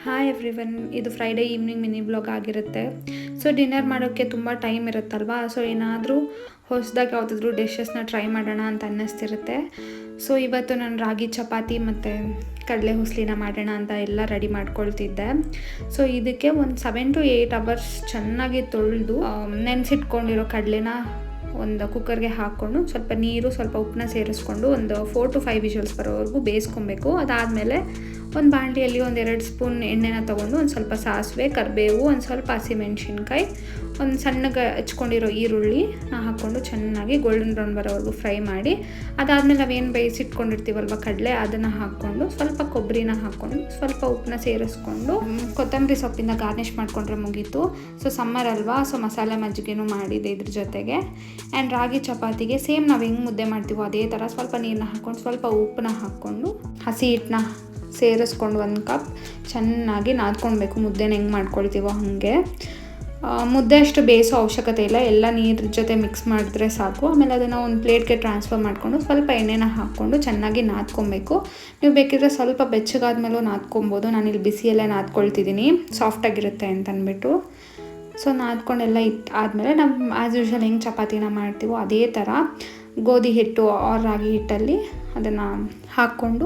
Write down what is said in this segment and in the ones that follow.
Hi everyone, ಇದು Friday evening mini blog ಆಗಿರುತ್ತೆ. So dinner ಮಾಡೋಕ್ಕೆ ತುಂಬ ಟೈಮ್ ಇರುತ್ತಲ್ವಾ. ಸೊ ಏನಾದರೂ ಹೊಸದಾಗಿ ಯಾವುದಾದ್ರೂ ಡಿಶಸ್ನ ಟ್ರೈ ಮಾಡೋಣ ಅಂತ ಅನ್ನಿಸ್ತಿರುತ್ತೆ. ಸೊ ಇವತ್ತು ನಾನು ರಾಗಿ ಚಪಾತಿ ಮತ್ತು ಕಡಲೆ ಹುಸ್ಲಿನ ಮಾಡೋಣ ಅಂತ ಎಲ್ಲ ರೆಡಿ ಮಾಡ್ಕೊಳ್ತಿದ್ದೆ. ಸೊ ಇದಕ್ಕೆ ಒಂದು 7 to 8 hours ಚೆನ್ನಾಗಿ ತೊಳೆದು ನೆನೆಸಿಟ್ಕೊಂಡಿರೋ ಕಡಲೆನ ಒಂದು ಕುಕ್ಕರ್ಗೆ ಹಾಕ್ಕೊಂಡು ಸ್ವಲ್ಪ ನೀರು ಸ್ವಲ್ಪ ಉಪ್ಪನ್ನ ಸೇರಿಸ್ಕೊಂಡು ಒಂದು 4 to 5 ವಿಷಲ್ಸ್ ಬರೋವರೆಗೂ ಬೇಯಿಸ್ಕೊಬೇಕು. ಅದಾದಮೇಲೆ ಒಂದು ಬಾಣಲಿಯಲ್ಲಿ 1-2 ಸ್ಪೂನ್ ಎಣ್ಣೆನ ತೊಗೊಂಡು ಒಂದು ಸ್ವಲ್ಪ ಸಾಸಿವೆ, ಕರಿಬೇವು, ಒಂದು ಸ್ವಲ್ಪ ಹಸಿಮೆಣ್ಸಿನ್ಕಾಯಿ, ಒಂದು ಸಣ್ಣಗೆ ಹಚ್ಕೊಂಡಿರೋ ಈರುಳ್ಳಿನ ಹಾಕ್ಕೊಂಡು ಚೆನ್ನಾಗಿ ಗೋಲ್ಡನ್ ಬ್ರೌನ್ ಬರೋವರೆಗೂ ಫ್ರೈ ಮಾಡಿ, ಅದಾದಮೇಲೆ ನಾವೇನು ಬೇಯಿಸಿಟ್ಕೊಂಡಿರ್ತೀವಲ್ವ ಕಡಲೆ ಅದನ್ನು ಹಾಕ್ಕೊಂಡು ಸ್ವಲ್ಪ ಕೊಬ್ಬರಿನ ಹಾಕ್ಕೊಂಡು ಸ್ವಲ್ಪ ಉಪ್ಪನ್ನ ಸೇರಿಸ್ಕೊಂಡು ಕೊತ್ತಂಬರಿ ಸೊಪ್ಪಿಂದ ಗಾರ್ನಿಷ್ ಮಾಡಿಕೊಂಡ್ರೆ ಮುಗೀತು. ಸೊ ಸಮ್ಮರ್ ಅಲ್ವಾ, ಸೊ ಮಸಾಲೆ ಮಜ್ಜಿಗೆನೂ ಮಾಡಿದೆ ಇದ್ರ ಜೊತೆಗೆ. ಆ್ಯಂಡ್ ರಾಗಿ ಚಪಾತಿಗೆ ಸೇಮ್ ನಾವು ಹೆಂಗೆ ಮುದ್ದೆ ಮಾಡ್ತೀವೋ ಅದೇ ಥರ ಸ್ವಲ್ಪ ನೀರನ್ನ ಹಾಕ್ಕೊಂಡು ಸ್ವಲ್ಪ ಉಪ್ಪನ್ನ ಹಾಕ್ಕೊಂಡು ಹಸಿ ಹಿಟ್ಟನ್ನ ಸೇರಿಸ್ಕೊಂಡು 1 ಕಪ್ ಚೆನ್ನಾಗಿ ನಾದ್ಕೊಳ್ಬೇಕು. ಮುದ್ದೆನ ಹೆಂಗೆ ಮಾಡ್ಕೊಳ್ತೀವೋ ಹಾಗೆ. ಮುದ್ದೆ ಅಷ್ಟು ಬೇಯಿಸೋ ಅವಶ್ಯಕತೆ ಇಲ್ಲ, ಎಲ್ಲ ನೀರ ಜೊತೆ ಮಿಕ್ಸ್ ಮಾಡಿದ್ರೆ ಸಾಕು. ಆಮೇಲೆ ಅದನ್ನು ಒಂದು ಪ್ಲೇಟ್ಗೆ ಟ್ರಾನ್ಸ್ಫರ್ ಮಾಡಿಕೊಂಡು ಸ್ವಲ್ಪ ಎಣ್ಣೆನ ಹಾಕ್ಕೊಂಡು ಚೆನ್ನಾಗಿ ನಾದ್ಕೊಬೇಕು. ನೀವು ಬೇಕಿದ್ರೆ ಸ್ವಲ್ಪ ಬೆಚ್ಚಗಾದ್ಮೇಲೂ ನಾದ್ಕೊಬೋದು. ನಾನಿಲ್ಲಿ ಬಿಸಿಯಲ್ಲೇ ನಾದ್ಕೊಳ್ತಿದ್ದೀನಿ, ಸಾಫ್ಟಾಗಿರುತ್ತೆ ಅಂತ ಅಂದ್ಬಿಟ್ಟು. ಸೊ ನಾದ್ಕೊಂಡೆಲ್ಲ ಆದಮೇಲೆ ನಾವು ಆ್ಯಸ್ ಯೂಶ್ವಲ್ ಹೆಂಗೆ ಚಪಾತಿನ ಮಾಡ್ತೀವೋ ಅದೇ ಥರ ಗೋಧಿ ಹಿಟ್ಟು ಆರ್ ರಾಗಿ ಹಿಟ್ಟಲ್ಲಿ ಅದನ್ನು ಹಾಕ್ಕೊಂಡು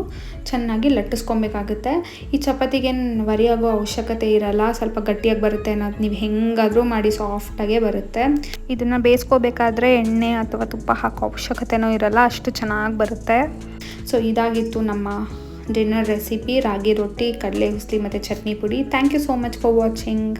ಚೆನ್ನಾಗಿ ಲಟ್ಟಿಸ್ಕೊಬೇಕಾಗುತ್ತೆ. ಈ ಚಪಾತಿಗೇನು ವರಿಯಾಗೋ ಅವಶ್ಯಕತೆ ಇರಲ್ಲ, ಸ್ವಲ್ಪ ಗಟ್ಟಿಯಾಗಿ ಬರುತ್ತೆ ಅನ್ನೋದು ನೀವು ಹೆಂಗಾದರೂ ಮಾಡಿ ಸಾಫ್ಟಾಗೇ ಬರುತ್ತೆ. ಇದನ್ನು ಬೇಯಿಸ್ಕೋಬೇಕಾದ್ರೆ ಎಣ್ಣೆ ಅಥವಾ ತುಪ್ಪ ಹಾಕೋ ಅವಶ್ಯಕತೆನೂ ಇರಲ್ಲ, ಅಷ್ಟು ಚೆನ್ನಾಗಿ ಬರುತ್ತೆ. ಸೊ ಇದಾಗಿತ್ತು ನಮ್ಮ ಡಿನ್ನರ್ ರೆಸಿಪಿ, ರಾಗಿ ರೊಟ್ಟಿ, ಕಡಲೆ ಹುಸ್ಲಿ ಮತ್ತು ಚಟ್ನಿ ಪುಡಿ. Thank you so much for watching.